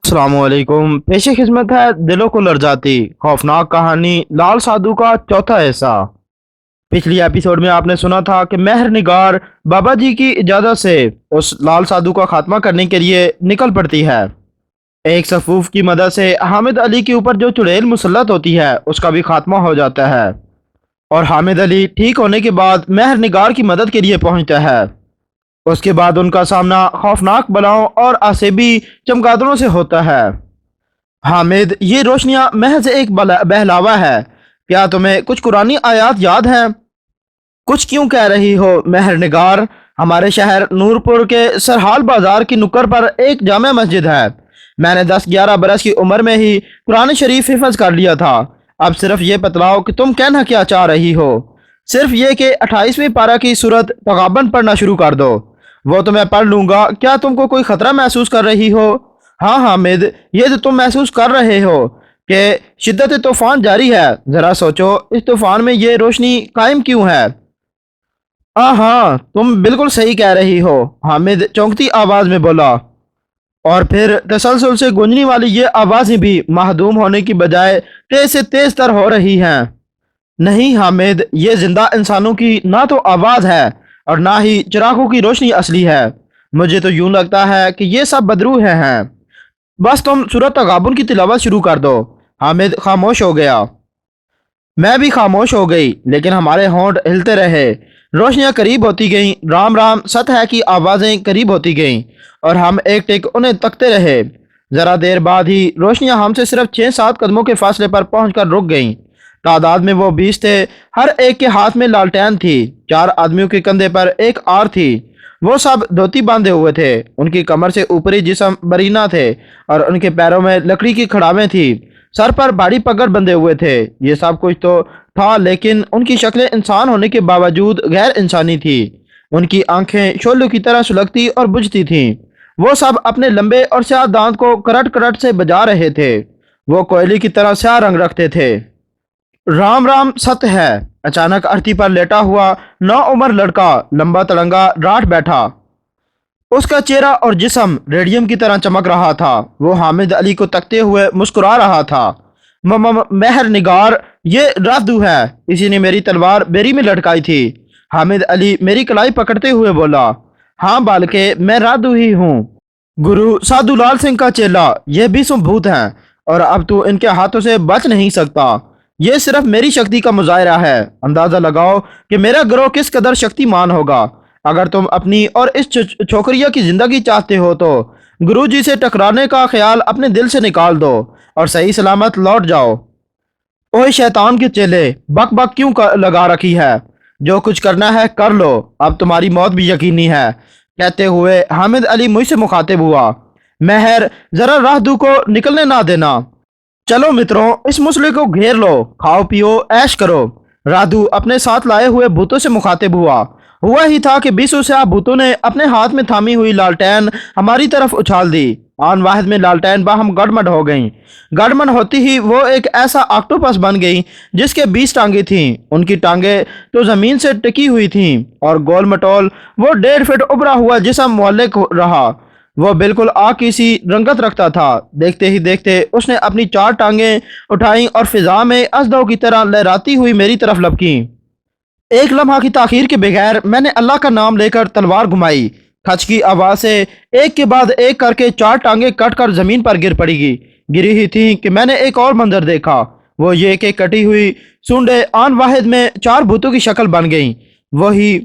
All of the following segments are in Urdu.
السلام علیکم، پیش خدمت ہے دلوں کو لرزاتی خوفناک کہانی لال سادھو کا چوتھا حصہ۔ پچھلی ایپیسوڈ میں آپ نے سنا تھا کہ مہر نگار بابا جی کی اجازت سے اس لال سادھو کا خاتمہ کرنے کے لیے نکل پڑتی ہے۔ ایک صفوف کی مدد سے حامد علی کے اوپر جو چڑیل مسلط ہوتی ہے اس کا بھی خاتمہ ہو جاتا ہے، اور حامد علی ٹھیک ہونے کے بعد مہر نگار کی مدد کے لیے پہنچتا ہے۔ اس کے بعد ان کا سامنا خوفناک بلاؤں اور آسیبی چمگادڑوں سے ہوتا ہے۔ حامد، یہ روشنیاں محض ایک بہلاوا ہے، کیا تمہیں کچھ قرآنی آیات یاد ہیں؟ کچھ کیوں کہہ رہی ہو مہر نگار؟ ہمارے شہر نورپور کے سرحال بازار کی نکڑ پر ایک جامع مسجد ہے۔ میں نے 10-11 برس کی عمر میں ہی قرآن شریف حفظ کر لیا تھا۔ اب صرف یہ بتلاؤ کہ تم کہنا کیا چاہ رہی ہو؟ صرف یہ کہ 28ویں پارہ کی سورت تغابن پڑھنا شروع کر دو، وہ تو میں پڑھ لوں گا۔ کیا تم کو کوئی خطرہ محسوس کر رہی ہو؟ ہاں حامد، یہ تو تم محسوس کر رہے ہو کہ شدت طوفان جاری ہے۔ ذرا سوچو، اس طوفان میں یہ روشنی قائم کیوں ہے؟ ہاں، تم بالکل صحیح کہہ رہی ہو، حامد چونکتی آواز میں بولا، اور پھر تسلسل سے گونجنے والی یہ آوازیں بھی محدوم ہونے کی بجائے تیز سے تیز تر ہو رہی ہیں۔ نہیں حامد، یہ زندہ انسانوں کی نہ تو آواز ہے اور نہ ہی چراغوں کی روشنی اصلی ہے۔ مجھے تو یوں لگتا ہے کہ یہ سب بدروح ہیں۔ بس تم سورۃ تغابن کی تلاوت شروع کر دو۔ حامد خاموش ہو گیا۔ میں بھی خاموش ہو گئی، لیکن ہمارے ہونٹ ہلتے رہے۔ روشنیاں قریب ہوتی گئیں، رام رام ست ہے کی آوازیں قریب ہوتی گئیں، اور ہم ایک ٹک انہیں تکتے رہے۔ ذرا دیر بعد ہی روشنیاں ہم سے صرف 6-7 قدموں کے فاصلے پر پہنچ کر رک گئیں۔ تعداد میں وہ 20 تھے، ہر ایک کے ہاتھ میں لالٹین تھی۔ 4 آدمیوں کے کندھے پر ایک آر تھی۔ وہ سب دھوتی باندھے ہوئے تھے، ان کی کمر سے اوپری جسم برینا تھے اور ان کے پیروں میں لکڑی کی کھڑاویں تھی۔ سر پر بھاری پگڑ بندھے ہوئے تھے۔ یہ سب کچھ تو تھا، لیکن ان کی شکلیں انسان ہونے کے باوجود غیر انسانی تھی۔ ان کی آنکھیں شعلوں کی طرح سلگتی اور بجھتی تھیں۔ وہ سب اپنے لمبے اور سیاہ دانت کو کرٹ کرٹ سے بجا رہے تھے۔ وہ کوئلے کی طرح سیاہ رنگ رکھتے تھے۔ رام رام ست ہے۔ اچانک ارتھی پر لیٹا ہوا نوعمر لڑکا لمبا تڑنگا راٹھ بیٹھا۔ اس کا چہرہ اور جسم ریڈیم کی طرح چمک رہا تھا۔ وہ حامد علی کو تکتے ہوئے مسکرا رہا تھا۔ مہر نگار، یہ رادو ہے، اسی نے میری تلوار بیری میں لٹکائی تھی۔ حامد علی میری کلائی پکڑتے ہوئے بولا، ہاں بالکہ میں رادو ہی ہوں، گرو سادھو لال سنگھ کا چیلا۔ یہ بھی بھوت ہیں، اور اب تو ان کے ہاتھوں سے بچ نہیں سکتا۔ یہ صرف میری شکتی کا مظاہرہ ہے۔ اندازہ لگاؤ کہ میرا گروہ کس قدر شکتی مان ہوگا۔ اگر تم اپنی اور اس چھوکریا کی زندگی چاہتے ہو تو گرو جی سے ٹکرانے کا خیال اپنے دل سے نکال دو اور صحیح سلامت لوٹ جاؤ۔ اوہ شیطان کے چیلے، بک بک کیوں لگا رکھی ہے؟ جو کچھ کرنا ہے کر لو، اب تمہاری موت بھی یقینی ہے۔ کہتے ہوئے حامد علی مجھ سے مخاطب ہوا، مہر، ذرا راہ کو نکلنے نہ دینا۔ چلو متروں، اس مسئلے کو گھیر لو، کھاؤ پیو عیش کرو۔ رادو اپنے ساتھ لائے ہوئے بھوتوں سے مخاطب ہوا ہی تھا کہ 20 سیاہ بھوتوں نے اپنے ہاتھ میں تھامی ہوئی لالٹین ہماری طرف اچھال دی۔ آن واحد میں لالٹین باہم گڑمڑ ہو گئیں۔ گڑمڑ ہوتی ہی وہ ایک ایسا آکٹوپس بن گئی جس کے 20 ٹانگیں تھیں۔ ان کی ٹانگیں تو زمین سے ٹکی ہوئی تھیں، اور گول مٹول وہ 1.5 فٹ ابھرا ہوا جسم معلق رہا۔ وہ بالکل آگ کی سی رنگت رکھتا تھا۔ دیکھتے ہی دیکھتے اس نے اپنی 4 ٹانگیں اٹھائیں اور فضا میں ازدو کی طرح لہراتی ہوئی میری طرف لپکیں۔ ایک لمحہ کی تاخیر کے بغیر میں نے اللہ کا نام لے کر تلوار گھمائی۔ کھچ کی آواز سے ایک کے بعد ایک کر کے 4 ٹانگیں کٹ کر زمین پر گری ہی تھیں کہ میں نے ایک اور منظر دیکھا۔ وہ یہ کہ کٹی ہوئی سونڈیں آن واحد میں 4 بھوتوں کی شکل بن گئیں۔ وہی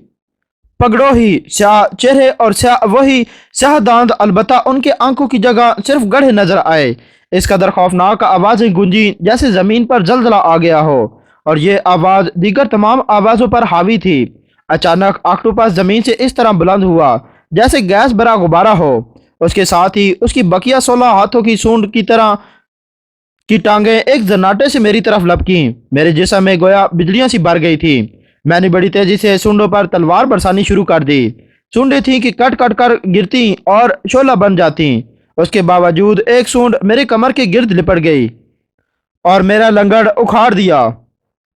پگڑوں ہی سیاہ چہرے اور وہی سیاہ داند، البتہ ان کے آنکھوں کی جگہ صرف گڑھے نظر آئے۔ اس قدر خوفناک آوازیں گونجیں جیسے زمین پر زلزلہ آ گیا ہو، اور یہ آواز دیگر تمام آوازوں پر حاوی تھی۔ اچانک آکٹوپس زمین سے اس طرح بلند ہوا جیسے گیس بھرا غبارہ ہو۔ اس کے ساتھ ہی اس کی بقیہ 16 ہاتھوں کی سونڈ کی طرح کی ٹانگیں ایک زناٹے سے میری طرف لپکیں۔ میرے جسم میں گویا بجلیاں سی بھر گئی تھی۔ میں نے بڑی تیزی سے سونڈوں پر تلوار برسانی شروع کر دی۔ سونڈیں تھیں کہ کٹ کٹ کر گرتی اور شعلہ بن جاتی۔ اس کے باوجود ایک سونڈ میرے کمر کے گرد لپٹ گئی اور میرا لنگڑ اکھاڑ دیا۔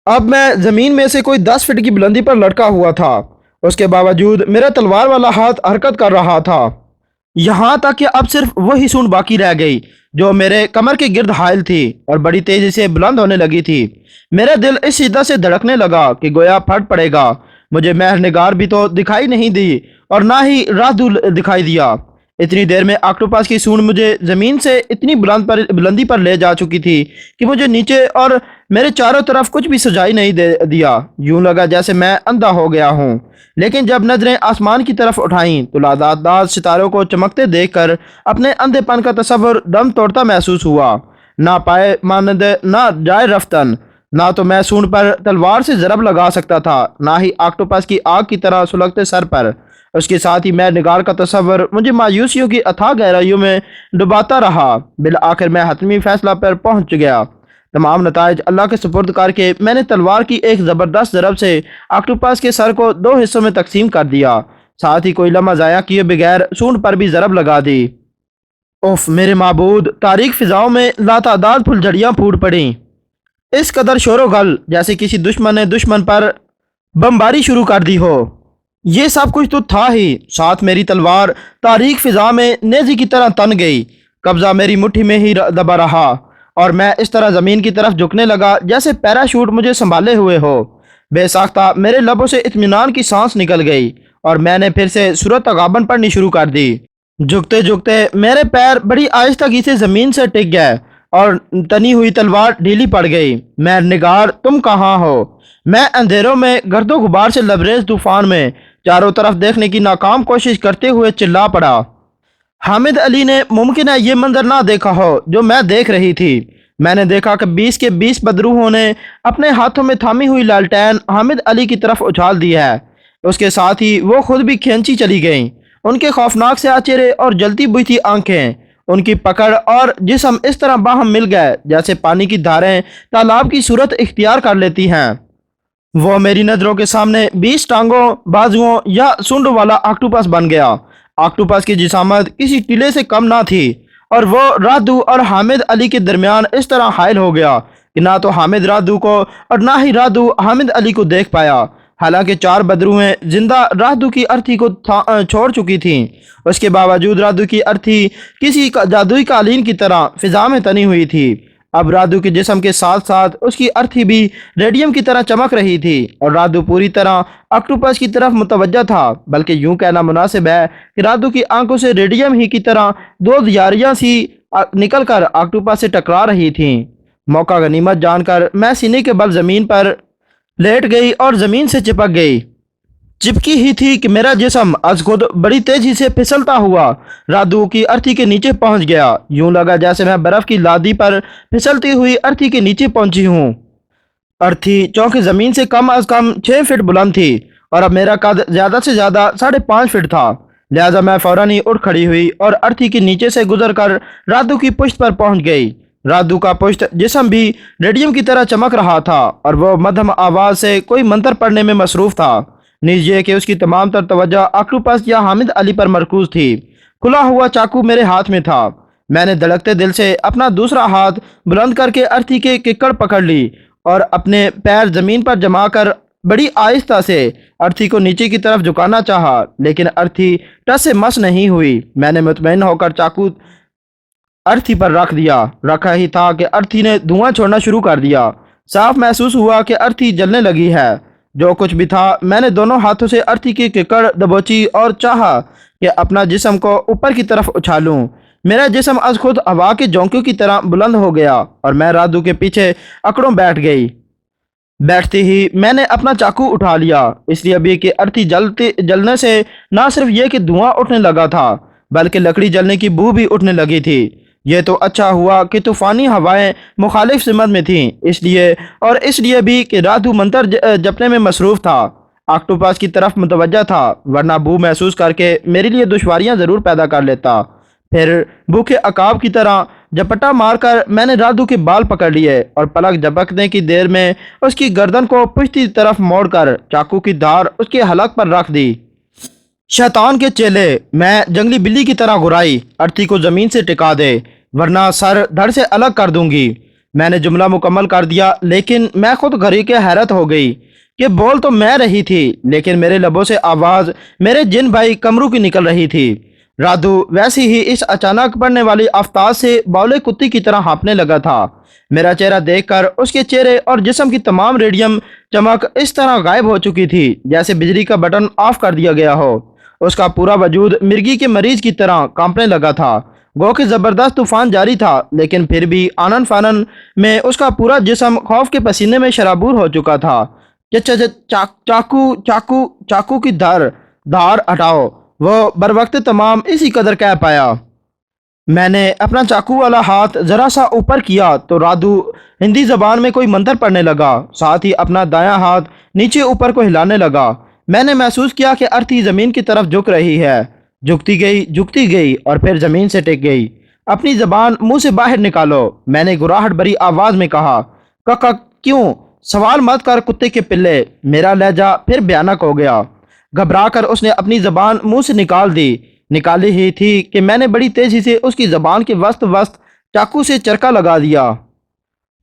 اب میں زمین میں سے کوئی 10 فٹ کی بلندی پر لٹکا ہوا تھا۔ اس کے باوجود میرا تلوار والا ہاتھ حرکت کر رہا تھا، یہاں تک کہ اب صرف وہی سونڈ باقی رہ گئی جو میرے کمر کے گرد حائل تھی اور بڑی تیزی سے بلند ہونے لگی تھی۔ میرا دل اس شدت سے دھڑکنے لگا کہ گویا پھٹ پڑے گا۔ مجھے مہر نگار بھی تو دکھائی نہیں دی اور نہ ہی رادو دکھائی دیا۔ اتنی دیر میں آکٹوپس کی سونڈ مجھے زمین سے اتنی بلندی پر لے جا چکی تھی کہ مجھے نیچے اور میرے چاروں طرف کچھ بھی سجائی نہیں دیا۔ یوں لگا جیسے میں اندھا ہو گیا ہوں۔ لیکن جب نظریں آسمان کی طرف اٹھائیں تو لاداد ستاروں کو چمکتے دیکھ کر اپنے اندھے پن کا تصور دم توڑتا محسوس ہوا۔ نہ پائے مانند نہ جائے رفتن، نہ تو میں سونڈ پر تلوار سے ضرب لگا سکتا تھا، نہ ہی آکٹوپس کی آگ کی طرح سلگتے سر پر۔ اس کے ساتھ ہی میں نگار کا تصور مجھے مایوسیوں کی اتھاہ گہرائیوں میں ڈباتا رہا۔ بالآخر میں حتمی فیصلہ پر پہنچ گیا۔ تمام نتائج اللہ کے سپرد کر کے میں نے تلوار کی ایک زبردست ضرب سے آکٹوپس کے سر کو 2 حصوں میں تقسیم کر دیا، ساتھ ہی کوئی لمحہ ضائع کیے بغیر سونڈ پر بھی ضرب لگا دی۔ اوف میرے معبود! تاریک فضاؤں میں لاتعداد پھلجھڑیاں پھوٹ پڑیں، اس قدر شور و غل جیسے کسی دشمن نے دشمن پر بمباری شروع کر دی ہو۔ یہ سب کچھ تو تھا ہی، ساتھ میری تلوار تاریک فضا میں نیزے کی طرح تن گئی، قبضہ میری مٹھی میں ہی دبا رہا اور میں اس طرح زمین کی طرف جھکنے لگا جیسے پیراشوٹ مجھے سنبھالے ہوئے ہو۔ بے ساختہ میرے لبوں سے اطمینان کی سانس نکل گئی اور میں نے پھر سے سورۃ تغابن پڑھنی شروع کر دی۔ جھکتے جھکتے میرے پیر بڑی آہستگی سے زمین سے ٹک گئے اور تنی ہوئی تلوار ڈھیلی پڑ گئی۔ مہر نگار تم کہاں ہو؟ میں اندھیروں میں گرد و غبار سے لبریز طوفان میں چاروں طرف دیکھنے کی ناکام کوشش کرتے ہوئے چلا پڑا۔ حامد علی نے ممکن ہے یہ منظر نہ دیکھا ہو جو میں دیکھ رہی تھی۔ میں نے دیکھا کہ 20 کے 20 بدروحوں نے اپنے ہاتھوں میں تھامی ہوئی لالٹین حامد علی کی طرف اچھال دی ہے۔ اس کے ساتھ ہی وہ خود بھی کھینچی چلی گئیں۔ ان کے خوفناک سے چہرے اور جلتی بجھتی آنکھیں، ان کی پکڑ اور جسم اس طرح باہم مل گئے جیسے پانی کی دھاریں تالاب کی صورت اختیار کر لیتی ہیں۔ وہ میری نظروں کے سامنے 20 ٹانگوں، بازوؤں یا سونڈوں والا آکٹوپس بن گیا۔ آکٹوپس کی جسامت کسی ٹلے سے کم نہ تھی اور وہ رادو اور حامد علی کے درمیان اس طرح حائل ہو گیا کہ نہ تو حامد رادو کو اور نہ ہی رادو حامد علی کو دیکھ پایا۔ حالانکہ 4 بدروہیں زندہ رادو کی ارتھی کو چھوڑ چکی تھیں، اس کے باوجود رادو کی ارتھی کسی جادوئی قالین کی طرح فضا میں تنی ہوئی تھی۔ اب رادو کے جسم کے ساتھ ساتھ اس کی ارتھی بھی ریڈیم کی طرح چمک رہی تھی اور رادو پوری طرح آکٹوپس کی طرف متوجہ تھا، بلکہ یوں کہنا مناسب ہے کہ رادو کی آنکھوں سے ریڈیم ہی کی طرح 2 ذیاریاں سی نکل کر آکٹوپس سے ٹکرا رہی تھیں۔ موقع غنیمت جان کر میں سینے کے بل زمین پر لیٹ گئی اور زمین سے چپک گئی۔ چپکی ہی تھی کہ میرا جسم از خود بڑی تیزی سے پھسلتا ہوا رادو کی ارتھی کے نیچے پہنچ گیا۔ یوں لگا جیسے میں برف کی لادی پر پھسلتی ہوئی ارتھی کے نیچے پہنچی ہوں۔ ارتھی چونکہ زمین سے کم از کم 6 فٹ بلند تھی اور اب میرا قد زیادہ سے زیادہ 5.5 فٹ تھا، لہذا میں فوراً ہی اٹھ کھڑی ہوئی اور ارتھی کے نیچے سے گزر کر رادو کی پشت پر پہنچ گئی۔ رادو کا پشت جسم بھی ریڈیم کی طرح چمک رہا تھا اور وہ مدھم آواز سے کوئی منتر پڑھنے میں مصروف تھا، نیز یہ کہ اس کی تمام تر توجہ آکٹوپس یا حامد علی پر مرکوز تھی۔ کھلا ہوا چاقو میرے ہاتھ میں تھا۔ میں نے دھڑکتے دل سے اپنا دوسرا ہاتھ بلند کر کے ارتھی کے ککڑ پکڑ لی اور اپنے پیر زمین پر جما کر بڑی آہستہ سے ارتھی کو نیچے کی طرف جھکانا چاہا، لیکن ارتھی ٹس سے مس نہیں ہوئی۔ میں نے مطمئن ہو کر چاقو ارتھی پر رکھا ہی تھا کہ ارتھی نے دھواں چھوڑنا شروع کر دیا۔ صاف محسوس ہوا کہ ارتھی جلنے لگی ہے۔ جو کچھ بھی تھا، میں نے دونوں ہاتھوں سے ارتھی کی ککڑ دبوچی اور چاہا کہ اپنا جسم کو اوپر کی طرف اچھالوں۔ میرا جسم از خود ہوا کے جھونکیوں کی طرح بلند ہو گیا اور میں رادو کے پیچھے اکڑوں بیٹھ گئی۔ بیٹھتے ہی میں نے اپنا چاقو اٹھا لیا، اس لیے ابھی کہ ارتھی جلنے سے نہ صرف یہ کہ دھواں اٹھنے لگا تھا بلکہ لکڑی جلنے کی بو بھی اٹھنے لگی تھی۔ یہ تو اچھا ہوا کہ طوفانی ہوائیں مخالف سمت میں تھیں، اس لیے بھی کہ رادو منتر جپنے میں مصروف تھا، آکٹوپس کی طرف متوجہ تھا، ورنہ بو محسوس کر کے میرے لیے دشواریاں ضرور پیدا کر لیتا۔ پھر بو کے عقاب کی طرح جپٹا مار کر میں نے رادو کے بال پکڑ لیے اور پلک جھپکنے کی دیر میں اس کی گردن کو پشتی طرف موڑ کر چاقو کی دھار اس کے حلق پر رکھ دی۔ شیطان کے چیلے، میں جنگلی بلی کی طرح گرائی، ارتھی کو زمین سے ٹکا دے ورنہ سر دھڑ سے الگ کر دوں گی۔ میں نے جملہ مکمل کر دیا، لیکن میں خود گھری کے حیرت ہو گئی کہ بول تو میں رہی تھی لیکن میرے لبوں سے آواز میرے جن بھائی کمرو کی نکل رہی تھی۔ رادو ویسی ہی اس اچانک پڑنے والی آفتاب سے بولے کتی کی طرح ہانپنے لگا تھا۔ میرا چہرہ دیکھ کر اس کے چہرے اور جسم کی تمام ریڈیم چمک اس طرح غائب ہو چکی تھی جیسے بجلی کا بٹن آف کر دیا گیا ہو۔ اس کا پورا وجود مرگی کے مریض کی طرح کانپنے لگا تھا۔ گو کہ زبردست طوفان جاری تھا، لیکن پھر بھی آنن فانن میں اس کا پورا جسم خوف کے پسینے میں شرابور ہو چکا تھا۔ چاقو چاقو چاقو کی دھار ہٹاؤ، وہ بر وقت تمام اسی قدر کہہ پایا۔ میں نے اپنا چاقو والا ہاتھ ذرا سا اوپر کیا تو رادو ہندی زبان میں کوئی منتر پڑھنے لگا، ساتھ ہی اپنا دایاں ہاتھ نیچے اوپر کو ہلانے لگا۔ میں نے محسوس کیا کہ ارتھی زمین کی طرف جھک رہی ہے، جھکتی گئی اور پھر زمین سے ٹک گئی۔ اپنی زبان منہ سے باہر نکالو، میں نے گراہٹ بھری آواز میں کہا۔ ککا کیوں؟ سوال مت کر کتے کے پلے۔ میرا لہجہ پھر بھیانک ہو گیا۔ گھبرا کر اس نے اپنی زبان منہ سے نکالی ہی تھی کہ میں نے بڑی تیزی سے اس کی زبان کے وسط چاقو سے چرکا لگا دیا۔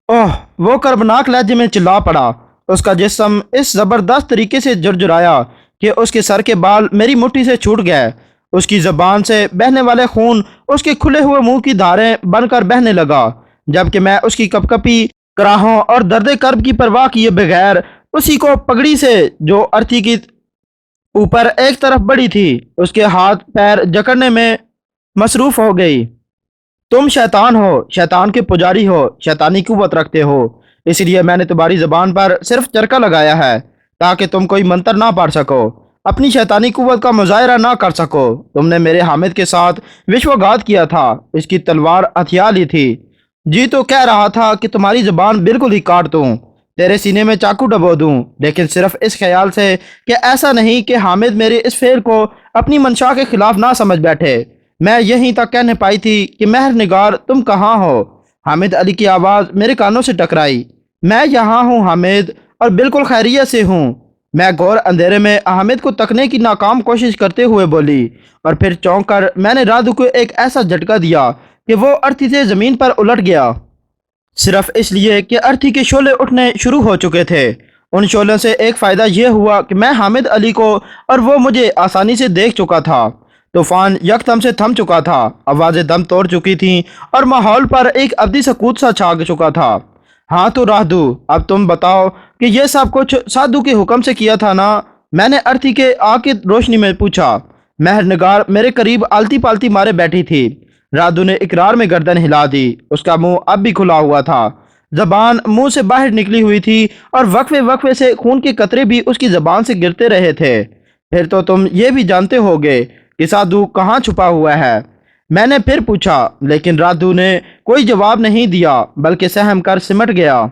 اوہ! وہ کربناک لہجے میں چلا پڑا۔ اس کا جسم اس زبردست طریقے سے جرجرایا کہ اس کے سر کے بال میری مٹھی سے چھوٹ گئے۔ اس کی زبان سے بہنے والے خون اس کے کھلے ہوئے منہ کی دھاریں بن کر بہنے لگا، جبکہ میں اس کی کپکپی کراہوں اور درد کرب کی پرواہ کیے بغیر اسی کو پگڑی سے جو ارتھی کی اوپر ایک طرف بڑی تھی اس کے ہاتھ پیر جکڑنے میں مصروف ہو گئی۔ تم شیطان ہو، شیطان کے پجاری ہو، شیطانی قوت رکھتے ہو، اس لیے میں نے تمہاری زبان پر صرف چرکا لگایا ہے تاکہ تم کوئی منتر نہ پڑھ سکو، اپنی شیطانی قوت کا مظاہرہ نہ کر سکو۔ تم نے میرے حامد کے ساتھ وشواگھات کیا تھا، اس کی تلوار ہتھیار لی تھی۔ جی تو کہہ رہا تھا کہ تمہاری زبان بالکل ہی کاٹ دوں، تیرے سینے میں چاقو ڈبو دوں، لیکن صرف اس خیال سے کہ ایسا نہیں کہ حامد میرے اس فعل کو اپنی منشا کے خلاف نہ سمجھ بیٹھے۔ میں یہیں تک کہنے پائی تھی کہ مہر نگار تم کہاں ہو؟ حامد علی کی آواز میرے کانوں سے ٹکرائی۔ میں یہاں ہوں حامد، اور بالکل خیریت سے ہوں۔ میں گور اندھیرے میں حامد کو تکنے کی ناکام کوشش کرتے ہوئے بولی، اور پھر چونک کر میں نے رادو کو ایک ایسا جھٹکا دیا کہ وہ ارتھی سے زمین پر الٹ گیا، صرف اس لیے کہ ارتھی کے شعلے اٹھنے شروع ہو چکے تھے۔ ان شعلوں سے ایک فائدہ یہ ہوا کہ میں حامد علی کو اور وہ مجھے آسانی سے دیکھ چکا تھا۔ طوفان یکدم سے تھم چکا تھا، آوازیں دم توڑ چکی تھیں اور ماحول پر ایک ابدی سکوت سا چھا چکا تھا۔ ہاں تو رادو، اب تم بتاؤ کہ یہ سب کچھ سادھو کے حکم سے کیا تھا نا؟ میں نے ارتھی کے آنکھ کی روشنی میں پوچھا۔ مہر نگار میرے قریب آلتی پالتی مارے بیٹھی تھی۔ رادو نے اقرار میں گردن ہلا دی۔ اس کا منہ اب بھی کھلا ہوا تھا، زبان منہ سے باہر نکلی ہوئی تھی اور وقفے سے خون کے قطرے بھی اس کی زبان سے گرتے رہے تھے۔ پھر تو تم یہ بھی جانتے ہوگے کہ سادھو کہاں چھپا ہوا ہے؟ میں نے پھر پوچھا، لیکن رادو نے کوئی جواب نہیں دیا بلکہ سہم کر سمٹ گیا۔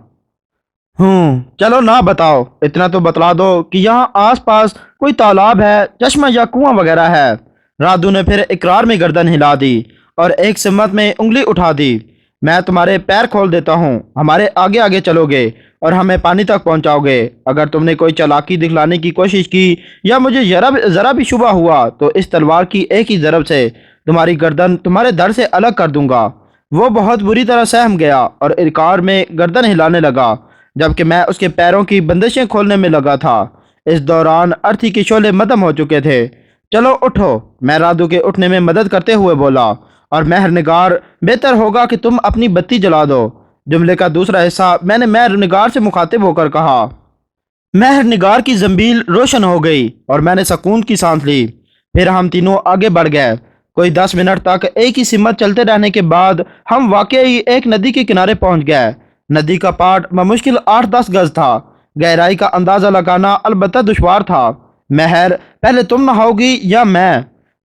چلو نہ بتاؤ، اتنا تو بتلا دو کہ یہاں آس پاس کوئی تالاب ہے، چشمہ یا کنواں وغیرہ ہے۔ رادو نے پھر اقرار میں گردن ہلا دی اور ایک سمت میں انگلی اٹھا دی۔ میں تمہارے پیر کھول دیتا ہوں، ہمارے آگے آگے چلو گے اور ہمیں پانی تک پہنچاؤ گے۔ اگر تم نے کوئی چالاکی دکھلانے کی کوشش کی یا مجھے ذرا بھی شبہ ہوا تو اس تلوار کی ایک ہی ضرب سے تمہاری گردن تمہارے در سے الگ کر دوں گا۔ وہ بہت بری طرح سہم گیا اور اقرار میں گردن ہلانے لگا، جبکہ میں اس کے پیروں کی بندشیں کھولنے میں لگا تھا۔ اس دوران ارتھی کے شعلے مدھم ہو چکے تھے۔ چلو اٹھو، میں رادو کے اٹھنے میں مدد کرتے ہوئے بولا، اور مہر نگار بہتر ہوگا کہ تم اپنی بتی جلا دو۔ جملے کا دوسرا حصہ میں نے مہر نگار سے مخاطب ہو کر کہا۔ مہر نگار کی زنبیل روشن ہو گئی اور میں نے سکون کی سانس لی۔ پھر ہم تینوں آگے بڑھ گئے۔ کوئی 10 منٹ تک ایک ہی سمت چلتے رہنے کے بعد ہم واقعی ایک ندی کے کنارے پہنچ گئے۔ ندی کا پاٹ بمشکل 8-10 گز تھا۔ گہرائی کا اندازہ لگانا البتہ دشوار تھا۔ مہر، پہلے تم نہاؤ گی یا میں؟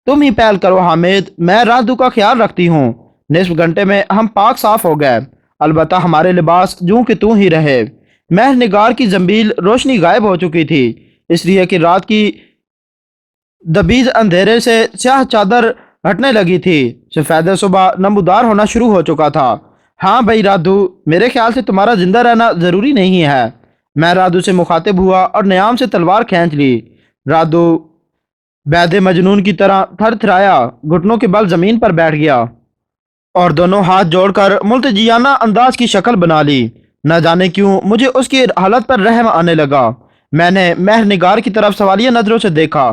تم ہی پہل کرو حامد، میں رادو کا خیال رکھتی ہوں۔ نصف گھنٹے میں ہم پاک صاف ہو گئے، البتہ ہمارے لباس جوں کہ توں ہی رہے۔ مہر نگار کی زنبیل روشنی غائب ہو چکی تھی، اس لیے کہ رات کی دبیز اندھیرے سے سیاہ چادر ہٹنے لگی تھی۔ سفید صبح نمودار ہونا شروع ہو چکا تھا۔ ہاں بھائی رادو، میرے خیال سے تمہارا زندہ رہنا ضروری نہیں ہے۔ میں رادو سے مخاطب ہوا اور نیام سے تلوار کھینچ لی۔ رادو بید مجنون کی طرح تھر تھرایا، گھٹنوں کے بل زمین پر بیٹھ گیا اور دونوں ہاتھ جوڑ کر ملتجیانہ انداز کی شکل بنا لی۔ نہ جانے کیوں مجھے اس کی حالت پر رحم آنے لگا۔ میں نے مہر نگار کی طرف سوالیہ نظروں سے دیکھا،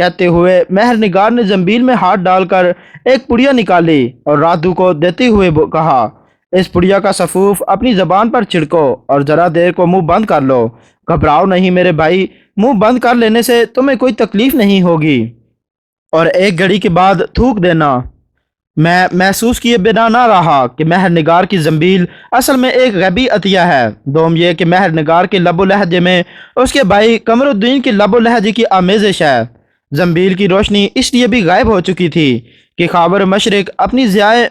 کہتے ہوئے مہر نگار نے زنبیل میں ہاتھ ڈال کر ایک پڑیا نکالی اور رادو کو دیتے ہوئے کہا، اس پڑیا کا سفوف اپنی زبان پر چھڑکو اور ذرا دیر کو منہ بند کر لو۔ گھبراؤ نہیں میرے بھائی، منہ بند کر لینے سے تمہیں کوئی تکلیف نہیں ہوگی اور ایک گھڑی کے بعد تھوک دینا۔ میں محسوس کیے بنا نہ رہا کہ مہر نگار کی زنبیل اصل میں ایک غیبی عطیہ ہے۔ دوم یہ کہ مہر نگار کے لب و لہجے میں اس کے بھائی قمر الدین کے لب و لہجے کی آمیزش ہے۔ زنبیل کی روشنی اس لیے بھی غائب ہو چکی تھی کہ خاور مشرق اپنی ضیائیں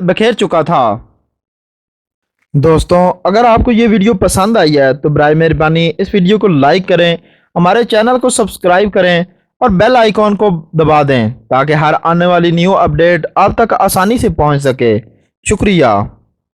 بکھیر چکا تھا۔ دوستوں، اگر آپ کو یہ ویڈیو پسند آئی ہے تو برائے مہربانی اس ویڈیو کو لائک کریں، ہمارے چینل کو سبسکرائب کریں اور بیل آئیکن کو دبا دیں تاکہ ہر آنے والی نیو اپڈیٹ آپ تک آسانی سے پہنچ سکے۔ شکریہ۔